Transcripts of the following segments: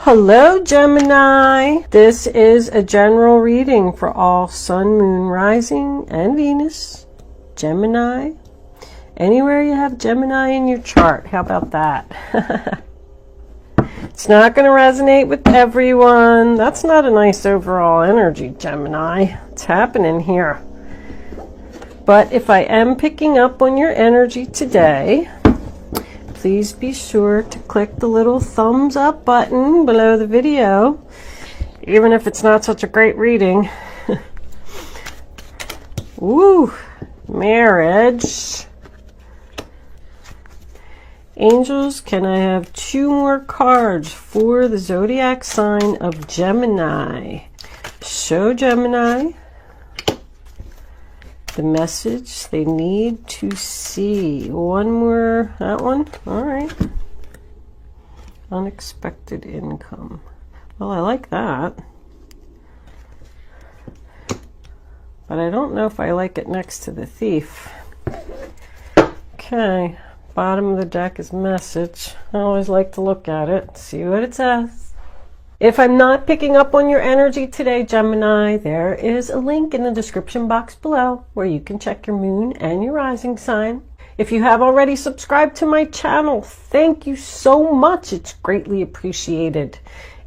Hello, Gemini. This is a general reading for all Sun, Moon, Rising, and Venus. Gemini. Anywhere you have Gemini in your chart. How about that? It's not going to resonate with everyone. That's not a nice overall energy, Gemini. What's happening here? But if I am picking up on your energy today, please be sure to click the little thumbs up button below the video, even if it's not such a great reading. Woo! Marriage. Angels, can I have 2 more cards for the zodiac sign of Gemini? Show Gemini the message they need to see. 1 more. That one? All right. Unexpected income. Well, I like that. But I don't know if I like it next to the thief. Okay. Bottom of the deck is message. I always like to look at it, see what it says. If I'm not picking up on your energy today, Gemini, there is a link in the description box below where you can check your moon and your rising sign. If you have already subscribed to my channel, thank you so much. It's greatly appreciated.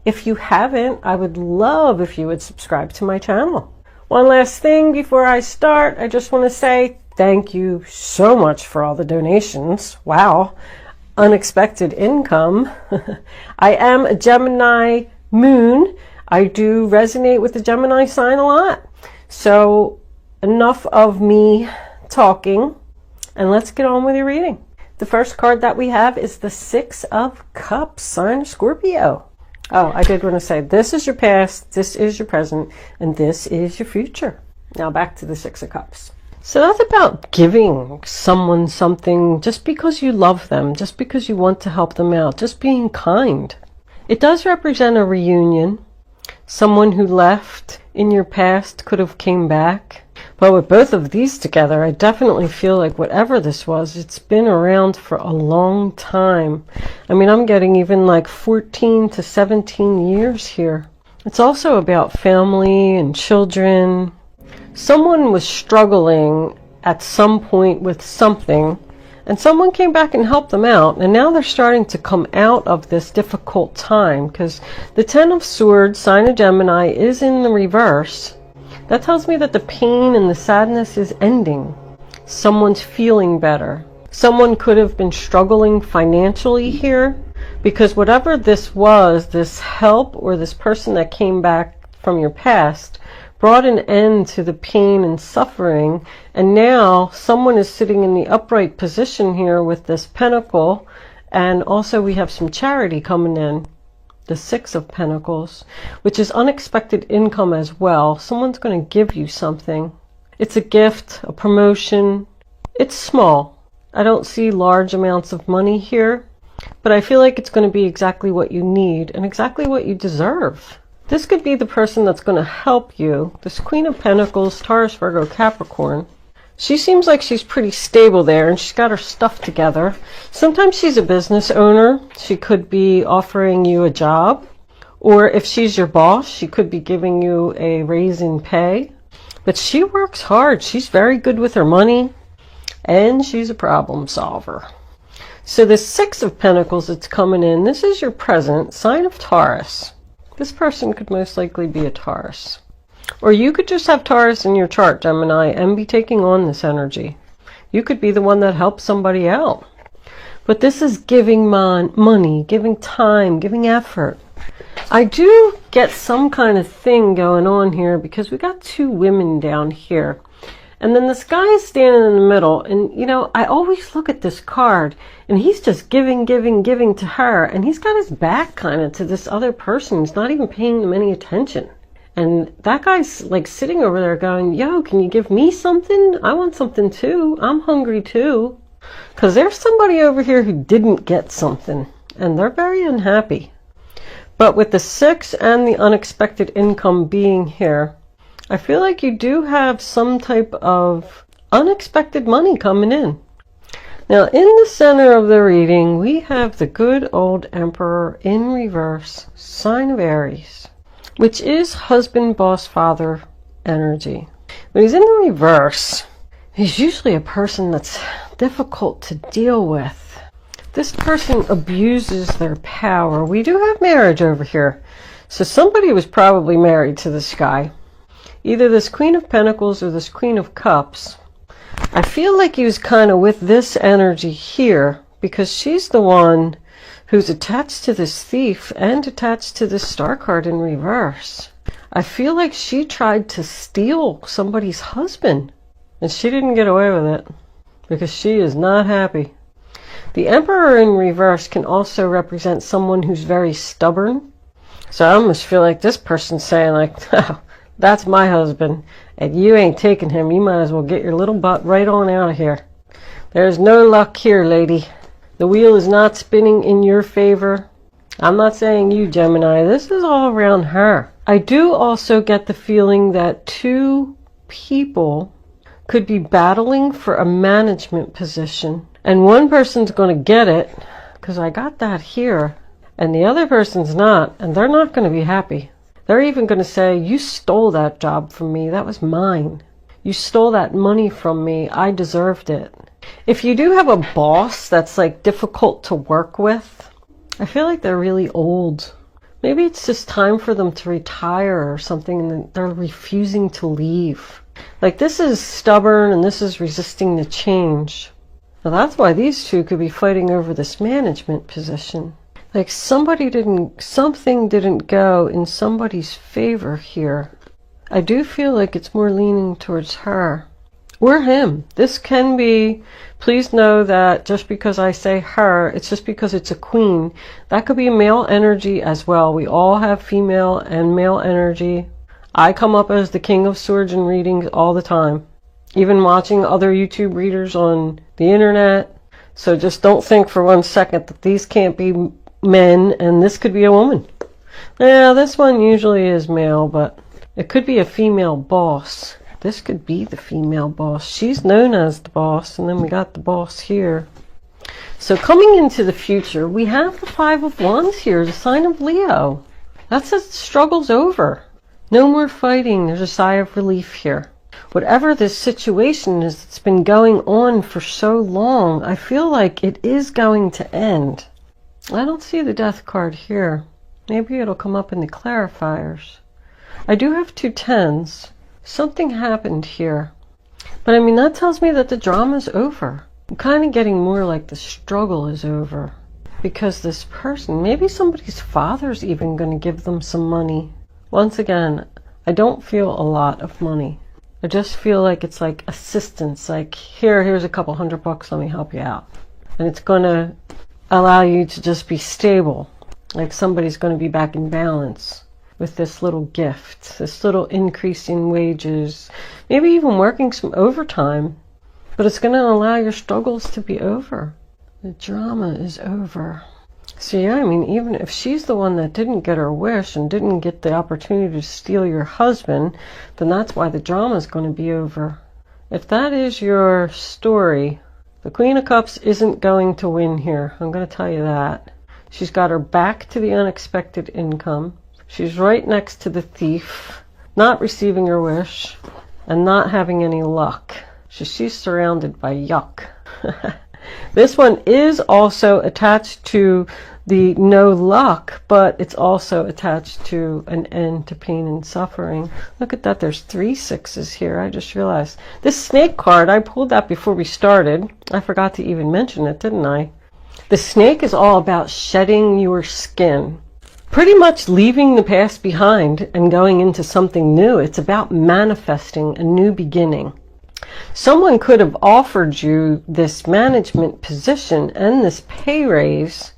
If you haven't, I would love if you would subscribe to my channel. One last thing before I start, I just want to say thank you so much for all the donations. Wow. Unexpected income. I am a Gemini moon. I do resonate with the Gemini sign a lot. So enough of me talking, and let's get on with your reading. The first card that we have is the 6 of Cups, sign of Scorpio. Oh, I did want to say this is your past, this is your present, and this is your future. Now back to the 6 of Cups. So that's about giving someone something just because you love them, just because you want to help them out, just being kind. It does represent a reunion. Someone who left in your past could have came back. But with both of these together, I definitely feel like whatever this was, it's been around for a long time. I mean, I'm getting even like 14 to 17 years here. It's also about family and children. Someone was struggling at some point with something, and someone came back and helped them out, and now they're starting to come out of this difficult time because the 10 of Swords, sign of Gemini, is in the reverse. That tells me that the pain and the sadness is ending. Someone's feeling better. Someone could have been struggling financially here because whatever this was, this help or this person that came back from your past brought an end to the pain and suffering, and now someone is sitting in the upright position here with this pentacle, and also we have some charity coming in, the 6 of Pentacles, which is unexpected income as well. Someone's going to give you something. It's a gift, a promotion. It's small. I don't see large amounts of money here, but I feel like it's going to be exactly what you need and exactly what you deserve. This could be the person that's going to help you. This Queen of Pentacles, Taurus, Virgo, Capricorn. She seems like she's pretty stable there, and she's got her stuff together. Sometimes she's a business owner. She could be offering you a job. Or if she's your boss, she could be giving you a raise in pay. But she works hard. She's very good with her money, and she's a problem solver. So the 6 of Pentacles that's coming in, this is your present, sign of Taurus. This person could most likely be a Taurus. Or you could just have Taurus in your chart, Gemini, and be taking on this energy. You could be the one that helps somebody out. But this is giving money, giving time, giving effort. I do get some kind of thing going on here because we got 2 women down here. And then this guy is standing in the middle, and you know, I always look at this card, and he's just giving to her, and he's got his back kind of to this other person. He's not even paying them any attention. And that guy's like sitting over there going, yo, can you give me something? I want something too. I'm hungry too. Because there's somebody over here who didn't get something, and they're very unhappy. But with the 6 and the unexpected income being here, I feel like you do have some type of unexpected money coming in. Now, in the center of the reading, we have the good old Emperor in reverse, sign of Aries, which is husband, boss, father energy. When he's in the reverse, he's usually a person that's difficult to deal with. This person abuses their power. We do have marriage over here. So somebody was probably married to this guy. Either this Queen of Pentacles or this Queen of Cups. I feel like he was kind of with this energy here because she's the one who's attached to this thief and attached to this star card in reverse. I feel like she tried to steal somebody's husband and she didn't get away with it because she is not happy. The Emperor in reverse can also represent someone who's very stubborn. So I almost feel like this person's saying like, oh, that's my husband and you ain't taking him. You might as well get your little butt right on out of here. There's no luck here, lady. The wheel is not spinning in your favor. I'm not saying you, Gemini. This is all around her. I do also get the feeling that two people could be battling for a management position. And one person's going to get it, because I got that here. And the other person's not, and they're not going to be happy. They're even going to say, you stole that job from me. That was mine. You stole that money from me. I deserved it. If you do have a boss that's like difficult to work with, I feel like they're really old. Maybe it's just time for them to retire or something and they're refusing to leave. Like this is stubborn and this is resisting the change. Now that's why these two could be fighting over this management position. Like something didn't go in somebody's favor here. I do feel like it's more leaning towards her. Or him. This can be, please know that just because I say her, it's just because it's a queen. That could be male energy as well. We all have female and male energy. I come up as the King of Swords in readings all the time. Even watching other YouTube readers on the internet. So just don't think for 1 second that these can't be men and this could be a woman. Yeah, this one usually is male, but it could be a female boss. This could be the female boss. She's known as the boss, and then we got the boss here. So coming into the future, we have the Five of Wands here, the sign of Leo. That says the struggle's over. No more fighting. There's a sigh of relief here. Whatever this situation is that's been going on for so long, I feel like it is going to end. I don't see the Death card here. Maybe it'll come up in the clarifiers. I do have 2 tens. Something happened here. But I mean, that tells me that the drama's over. I'm kind of getting more like the struggle is over. Because this person, maybe somebody's father's even going to give them some money. Once again, I don't feel a lot of money. I just feel like it's like assistance. Like, here's a couple $100, let me help you out. And it's going to allow you to just be stable. Like somebody's going to be back in balance. With this little gift, this little increase in wages, maybe even working some overtime, but it's going to allow your struggles to be over. The drama is over. So yeah, I mean, even if she's the one that didn't get her wish and didn't get the opportunity to steal your husband, then that's why the drama is going to be over. If that is your story, the Queen of Cups isn't going to win here. I'm going to tell you that. She's got her back to the unexpected income. She's right next to the thief, not receiving her wish, and not having any luck. She's surrounded by yuck. This one is also attached to the no luck, but it's also attached to an end to pain and suffering. Look at that, there's 3 6s here. I just realized. This snake card, I pulled that before we started. I forgot to even mention it, didn't I? The snake is all about shedding your skin. Pretty much leaving the past behind and going into something new. It's about manifesting a new beginning. Someone could have offered you this management position and this pay raise,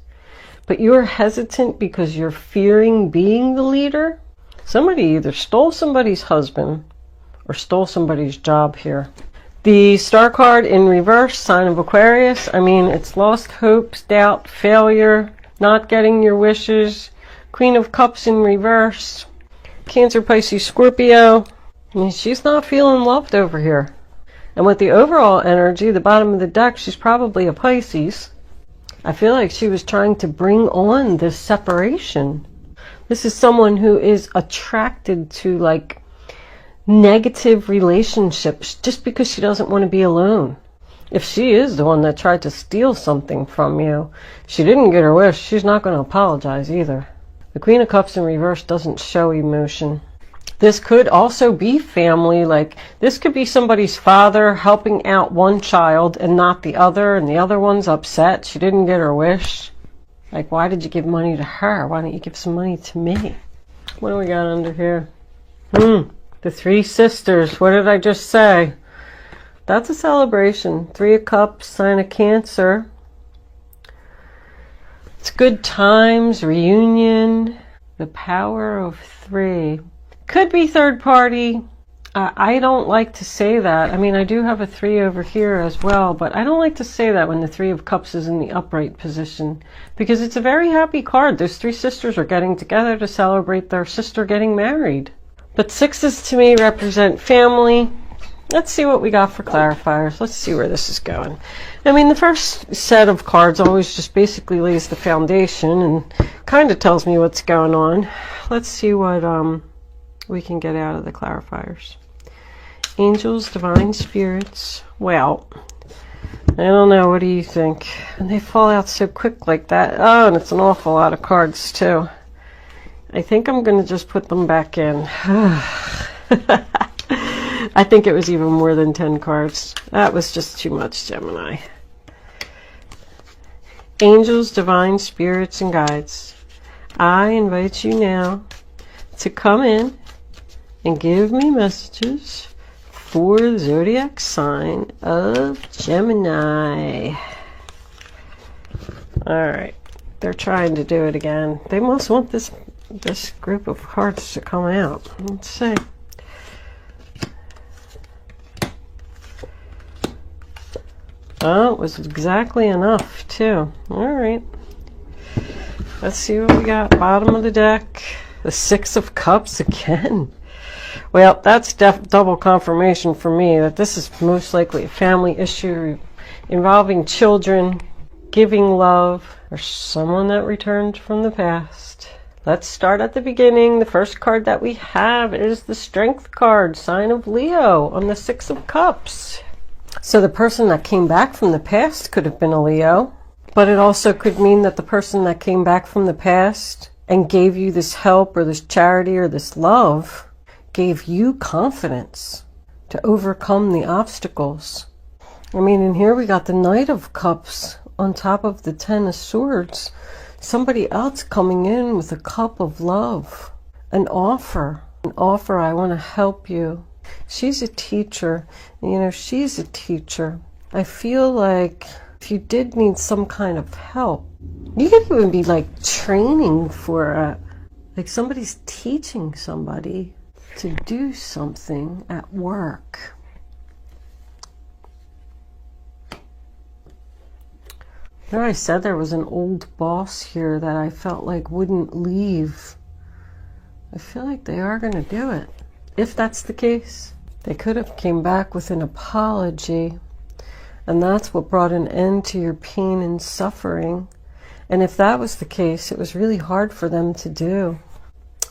but you're hesitant because you're fearing being the leader. Somebody either stole somebody's husband or stole somebody's job here. The star card in reverse, sign of Aquarius. I mean, it's lost hopes, doubt, failure, not getting your wishes. Queen of Cups in reverse. Cancer, Pisces, Scorpio. I mean, she's not feeling loved over here. And with the overall energy, the bottom of the deck, she's probably a Pisces. I feel like she was trying to bring on this separation. This is someone who is attracted to like negative relationships just because she doesn't want to be alone. If she is the one that tried to steal something from you, she didn't get her wish, she's not going to apologize either. The Queen of Cups in reverse doesn't show emotion. This could also be family, like this could be somebody's father helping out one child and not the other, and the other one's upset she didn't get her wish. Like, why did you give money to her? Why don't you give some money to me? What do we got under here? The three sisters. What did I just say? That's a celebration. 3 of Cups, sign of Cancer. It's good times, reunion, the power of 3. Could be third party. I don't like to say that. I mean, I do have a 3 over here as well, but I don't like to say that when the 3 of Cups is in the upright position, because it's a very happy card. Those 3 sisters are getting together to celebrate their sister getting married. But 6s to me represent family. Let's see what we got for clarifiers. Let's see where this is going. I mean, the first set of cards always just basically lays the foundation and kind of tells me what's going on. Let's see what we can get out of the clarifiers. Angels, divine spirits. Well, I don't know. What do you think? And they fall out so quick like that. Oh, and it's an awful lot of cards too. I think I'm going to just put them back in. I think it was even more than 10 cards. That was just too much, Gemini. Angels, divine spirits, and guides. I invite you now to come in and give me messages for the zodiac sign of Gemini. All right. They're trying to do it again. They must want this group of cards to come out. Let's see. Oh, it was exactly enough, too. All right. Let's see what we got. Bottom of the deck. The 6 of Cups again. Well, that's double confirmation for me that this is most likely a family issue involving children, giving love, or someone that returned from the past. Let's start at the beginning. The first card that we have is the Strength card, sign of Leo, on the 6 of Cups. So the person that came back from the past could have been a Leo, but it also could mean that the person that came back from the past and gave you this help or this charity or this love gave you confidence to overcome the obstacles. I mean, and here we got the Knight of Cups on top of the 10 of Swords. Somebody else coming in with a cup of love, an offer, I want to help you. She's a teacher, you know, she's a teacher. I feel like if you did need some kind of help, you could even be like training for like somebody's teaching somebody to do something at work. There, I said there was an old boss here that I felt like wouldn't leave. I feel like they are going to do it. If that's the case, they could have came back with an apology, and that's what brought an end to your pain and suffering. And if that was the case, it was really hard for them to do.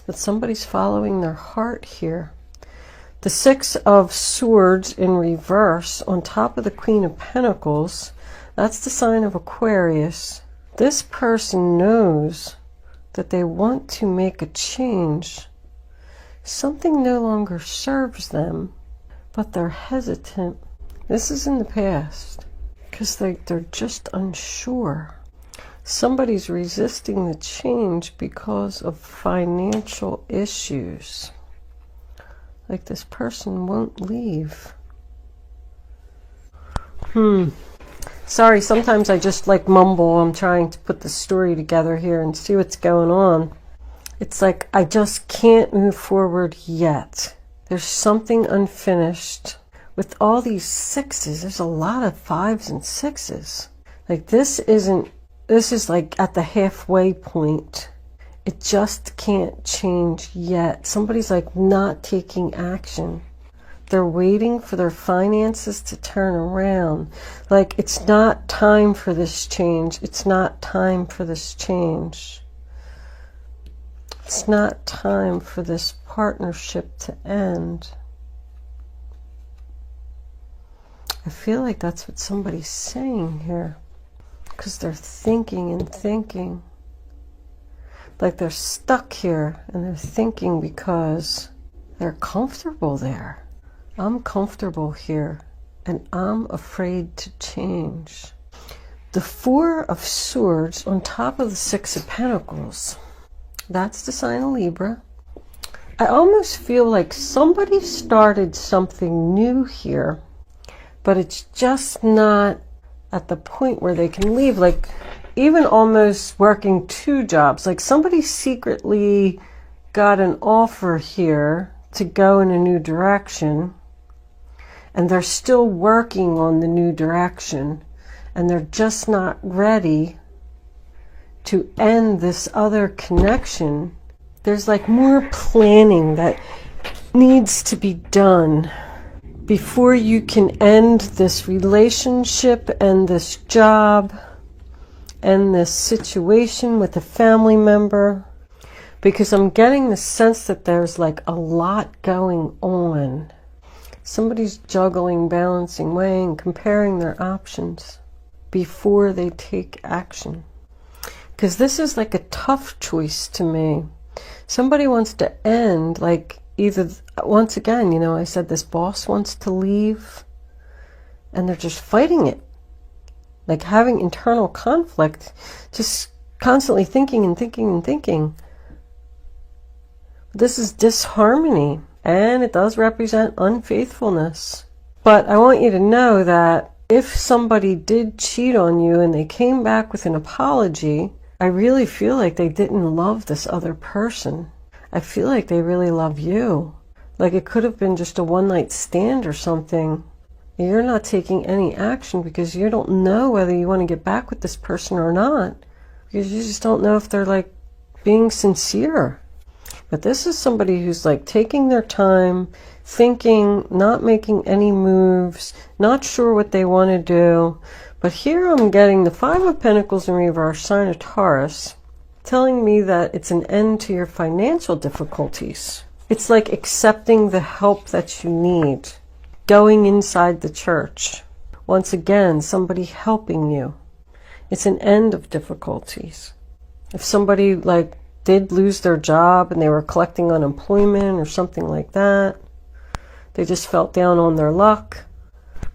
But somebody's following their heart here. The 6 of Swords in reverse on top of the Queen of Pentacles, that's the sign of Aquarius. This person knows that they want to make a change. Something no longer serves them, but they're hesitant. This is in the past because they're just unsure. Somebody's resisting the change because of financial issues. Like this person won't leave. Sorry, sometimes I just like mumble. I'm trying to put the story together here and see what's going on. It's like I just can't move forward yet. There's something unfinished. With all these 6s, there's a lot of 5s and 6s. Like this is like at the halfway point. It just can't change yet. Somebody's like not taking action. they're waiting for their finances to turn around. Like, it's not time for this change. It's not time for this change. It's not time for this partnership to end. I feel like that's what somebody's saying here. Because they're thinking and thinking. Like they're stuck here and they're thinking because they're comfortable there. I'm comfortable here and I'm afraid to change. The Four of Swords on top of the Six of Pentacles. That's the sign of Libra. I almost feel like somebody started something new here, but it's just not at the point where they can leave. Like, even almost working two jobs. Like, somebody secretly got an offer here to go in a new direction, and they're still working on the new direction, and they're just not ready to end this other connection. There's like more planning that needs to be done before you can end this relationship and this job and this situation with a family member, because I'm getting the sense that there's like a lot going on. Somebody's juggling, balancing, weighing, comparing their options before they take action. Because this is like a tough choice to me. Somebody wants to end, like, either, once again, you know, I said this boss wants to leave and they're just fighting it. Like having internal conflict, just constantly thinking and thinking and thinking. This is disharmony, and it does represent unfaithfulness. But I want you to know that if somebody did cheat on you and they came back with an apology, I really feel like they didn't love this other person. I feel like they really love you. Like it could have been just a one-night stand or something. You're not taking any action because you don't know whether you want to get back with this person or not. Because you just don't know if they're like being sincere. But this is somebody who's like taking their time, thinking, not making any moves, not sure what they want to do. But here I'm getting the Five of Pentacles in reverse, sign of Taurus, telling me that it's an end to your financial difficulties. It's like accepting the help that you need. Going inside the church. Once again, somebody helping you. It's an end of difficulties. If somebody like did lose their job and they were collecting unemployment or something like that, they just felt down on their luck.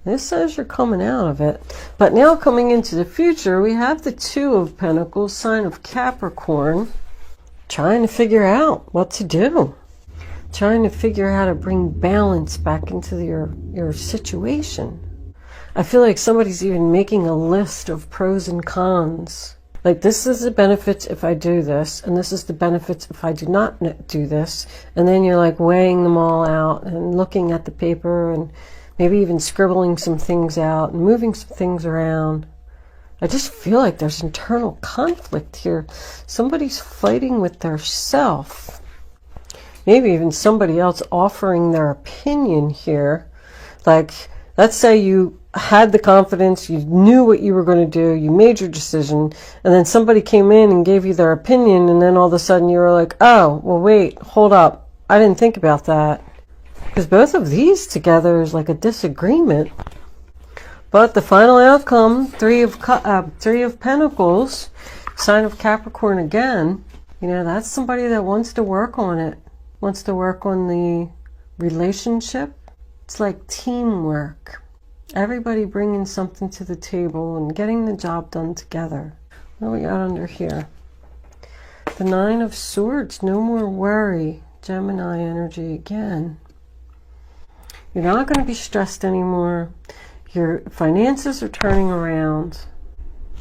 This says you're coming out of it. But now coming into the future, we have the Two of Pentacles, sign of Capricorn, trying to figure out what to do. Trying to figure out how to bring balance back into your situation. I feel like somebody's even making a list of pros and cons. Like, this is the benefits if I do this, and this is the benefits if I do not do this. And then you're like weighing them all out and looking at the paper and maybe even scribbling some things out and moving some things around. I just feel like there's internal conflict here. Somebody's fighting with their self. Maybe even somebody else offering their opinion here. Like, let's say you had the confidence, you knew what you were going to do, you made your decision, and then somebody came in and gave you their opinion, and then all of a sudden you were like, oh, well, wait, hold up. I didn't think about that. Because both of these together is like a disagreement. But the final outcome, Three of Pentacles, sign of Capricorn again, you know, that's somebody that wants to work on it. Wants to work on the relationship. It's like teamwork. Everybody bringing something to the table and getting the job done together. What do we got under here? The Nine of Swords. No more worry. Gemini energy again. You're not going to be stressed anymore. Your finances are turning around.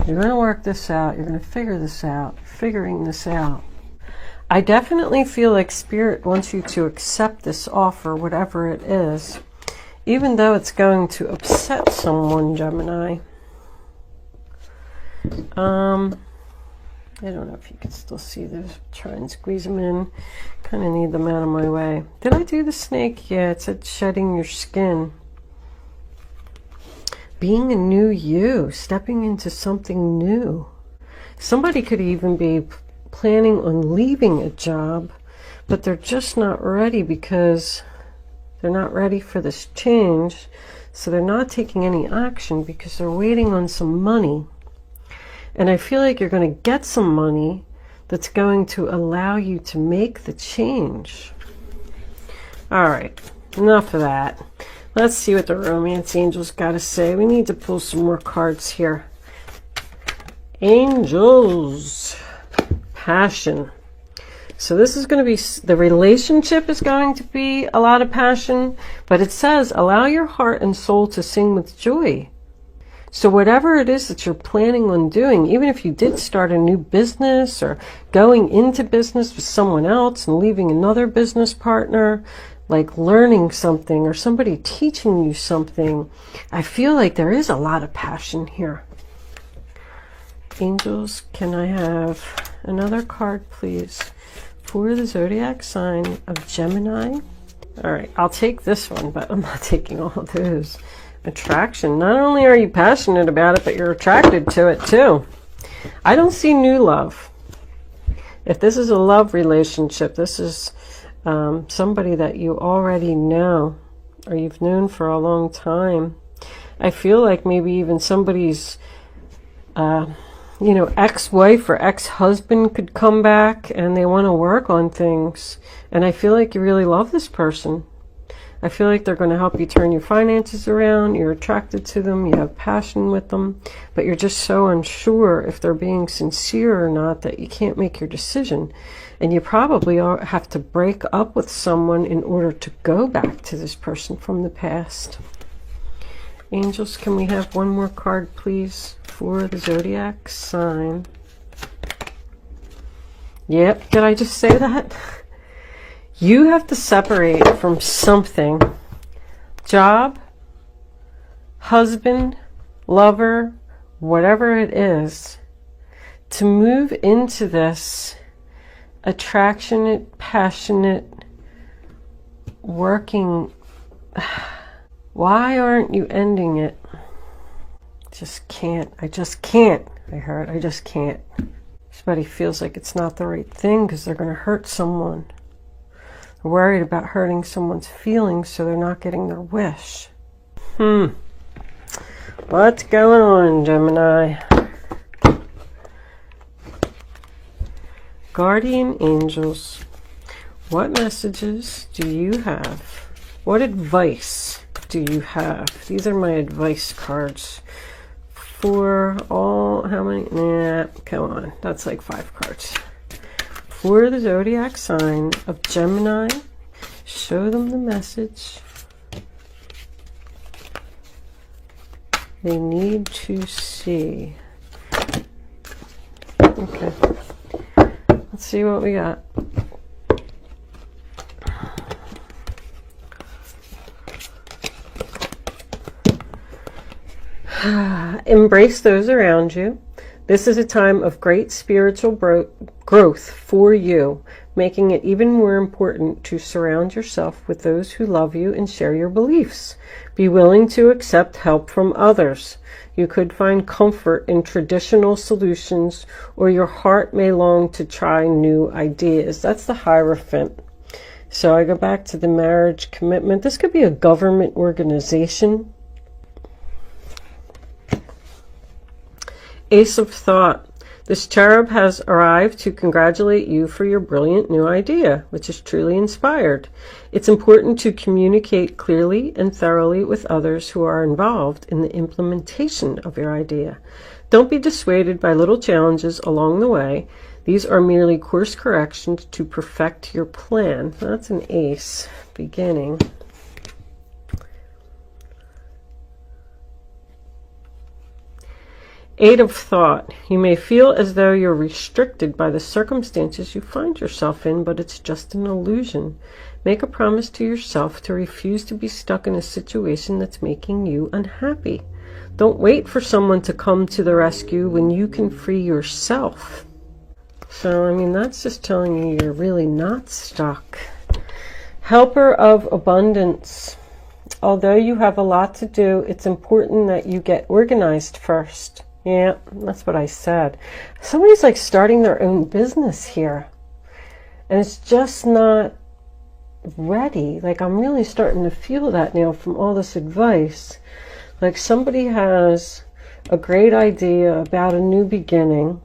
You're going to work this out. You're going to figure this out. You're figuring this out. I definitely feel like Spirit wants you to accept this offer, whatever it is, even though it's going to upset someone, Gemini. I don't know if you can still see those. Try and squeeze them in. Kind of need them out of my way. Did I do the snake? Yeah, it said shedding your skin. Being a new you, stepping into something new. Somebody could even be planning on leaving a job, but they're just not ready because they're not ready for this change. So they're not taking any action because they're waiting on some money. And I feel like you're going to get some money that's going to allow you to make the change. All right, enough of that. Let's see what the romance angels got to say. We need to pull some more cards here. Angels, passion. So this is going to be, the relationship is going to be a lot of passion, but it says, allow your heart and soul to sing with joy. So whatever it is that you're planning on doing, even if you did start a new business or going into business with someone else and leaving another business partner, like learning something or somebody teaching you something, I feel like there is a lot of passion here. Angels, can I have another card, please, for the zodiac sign of Gemini? All right, I'll take this one, but I'm not taking all of those. Attraction. Not only are you passionate about it, but you're attracted to it too. I don't see new love. If this is a love relationship, this is somebody that you already know or you've known for a long time. I feel like maybe even somebody's ex-wife or ex-husband could come back and they want to work on things. And I feel like you really love this person. I feel like they're going to help you turn your finances around. You're attracted to them. You have passion with them. But you're just so unsure if they're being sincere or not that you can't make your decision. And you probably have to break up with someone in order to go back to this person from the past. Angels, can we have one more card, please, for the zodiac sign? Yep, did I just say that? You have to separate from something. Job, husband, lover, whatever it is, to move into this attractionate, passionate, working. Why aren't you ending it? Just can't. I just can't. I just can't. Somebody feels like it's not the right thing because they're going to hurt someone. They're worried about hurting someone's feelings, so they're not getting their wish. What's going on, Gemini? Guardian angels, what messages do you have? What advice do you have? These are my advice cards for all, how many? Nah, come on, that's like 5 cards. For the zodiac sign of Gemini, show them the message they need to see. Okay, let's see what we got. Embrace those around you. This is a time of great spiritual growth for you, making it even more important to surround yourself with those who love you and share your beliefs. Be willing to accept help from others. You could find comfort in traditional solutions, or your heart may long to try new ideas. That's the Hierophant. So I go back to the marriage commitment. This could be a government organization. Ace of Thought. This cherub has arrived to congratulate you for your brilliant new idea, which is truly inspired. It's important to communicate clearly and thoroughly with others who are involved in the implementation of your idea. Don't be dissuaded by little challenges along the way. These are merely course corrections to perfect your plan. That's an ace beginning. Eight of Thought. You may feel as though you're restricted by the circumstances you find yourself in, but it's just an illusion. Make a promise to yourself to refuse to be stuck in a situation that's making you unhappy. Don't wait for someone to come to the rescue when you can free yourself. So, I mean, that's just telling you you're really not stuck. Helper of abundance. Although you have a lot to do, it's important that you get organized first. Yeah, that's what I said. Somebody's like starting their own business here. And it's just not ready. Like, I'm really starting to feel that now from all this advice. Like, somebody has a great idea about a new beginning,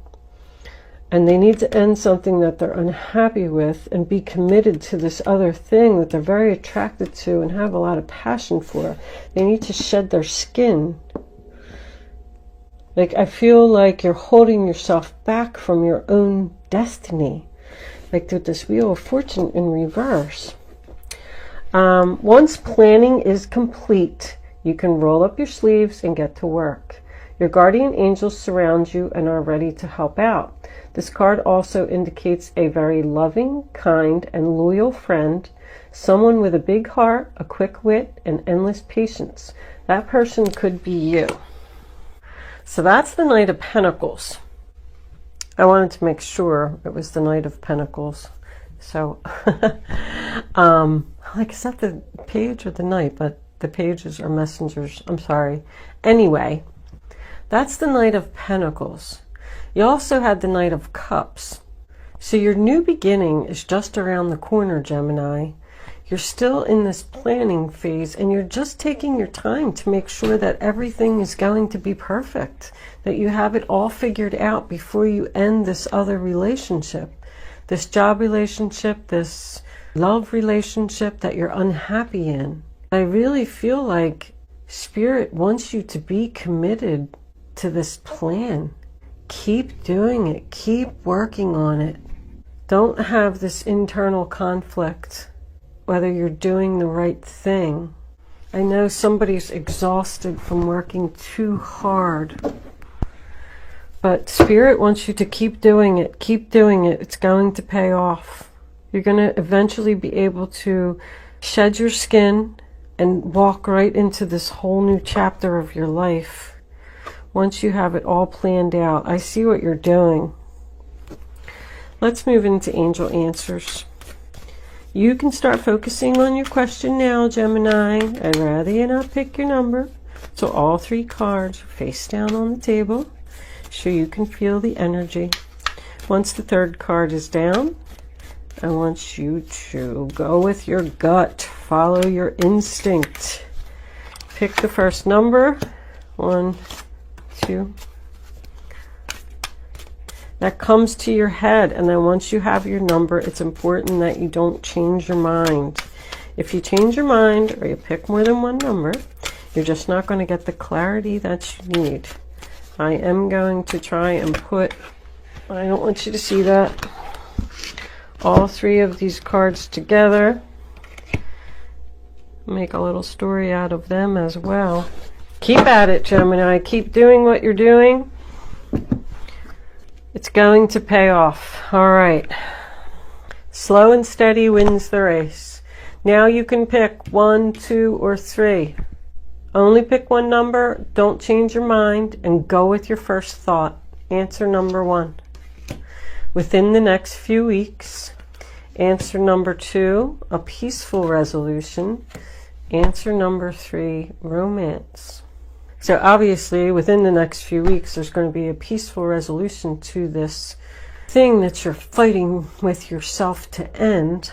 and they need to end something that they're unhappy with and be committed to this other thing that they're very attracted to and have a lot of passion for. They need to shed their skin. Like, I feel like you're holding yourself back from your own destiny. Like, with this Wheel of Fortune in reverse. Once planning is complete, you can roll up your sleeves and get to work. Your guardian angels surround you and are ready to help out. This card also indicates a very loving, kind, and loyal friend, someone with a big heart, a quick wit, and endless patience. That person could be you. So that's the Knight of Pentacles. I wanted to make sure it was the Knight of Pentacles. So, like, is that the page or the Knight? But the pages are messengers. I'm sorry. Anyway, that's the Knight of Pentacles. You also had the Knight of Cups. So your new beginning is just around the corner, Gemini. You're still in this planning phase, and you're just taking your time to make sure that everything is going to be perfect, that you have it all figured out before you end this other relationship, this job relationship, this love relationship that you're unhappy in. I really feel like Spirit wants you to be committed to this plan. Keep doing it. Keep working on it. Don't have this internal conflict, whether you're doing the right thing. I know somebody's exhausted from working too hard, but Spirit wants you to keep doing it. Keep doing it. It's going to pay off. You're going to eventually be able to shed your skin and walk right into this whole new chapter of your life. Once you have it all planned out. I see what you're doing. Let's move into angel answers. You can start focusing on your question now, Gemini. I'd rather you not pick your number. So all three cards are face down on the table, so you can feel the energy. Once the third card is down, I want you to go with your gut. Follow your instinct. Pick the first number. 1, 2. That comes to your head, and then once you have your number, it's important that you don't change your mind. If you change your mind or you pick more than one number, you're just not going to get the clarity that you need. I am going to try and put, I don't want you to see that, all three of these cards together. Make a little story out of them as well. Keep at it, Gemini. Keep doing what you're doing. It's going to pay off. All right. Slow and steady wins the race. Now you can pick 1, 2, or 3. Only pick one number. Don't change your mind, and go with your first thought. Answer number 1. Within the next few weeks. Answer number 2, a peaceful resolution. Answer number 3, romance. So obviously, within the next few weeks, there's going to be a peaceful resolution to this thing that you're fighting with yourself to end.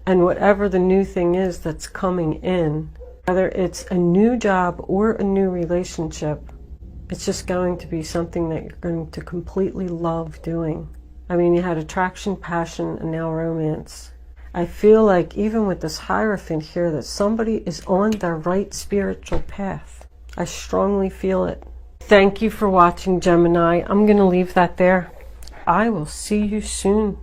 And whatever the new thing is that's coming in, whether it's a new job or a new relationship, it's just going to be something that you're going to completely love doing. I mean, you had attraction, passion, and now romance. I feel like even with this Hierophant here, that somebody is on the right spiritual path. I strongly feel it. Thank you for watching, Gemini. I'm going to leave that there. I will see you soon.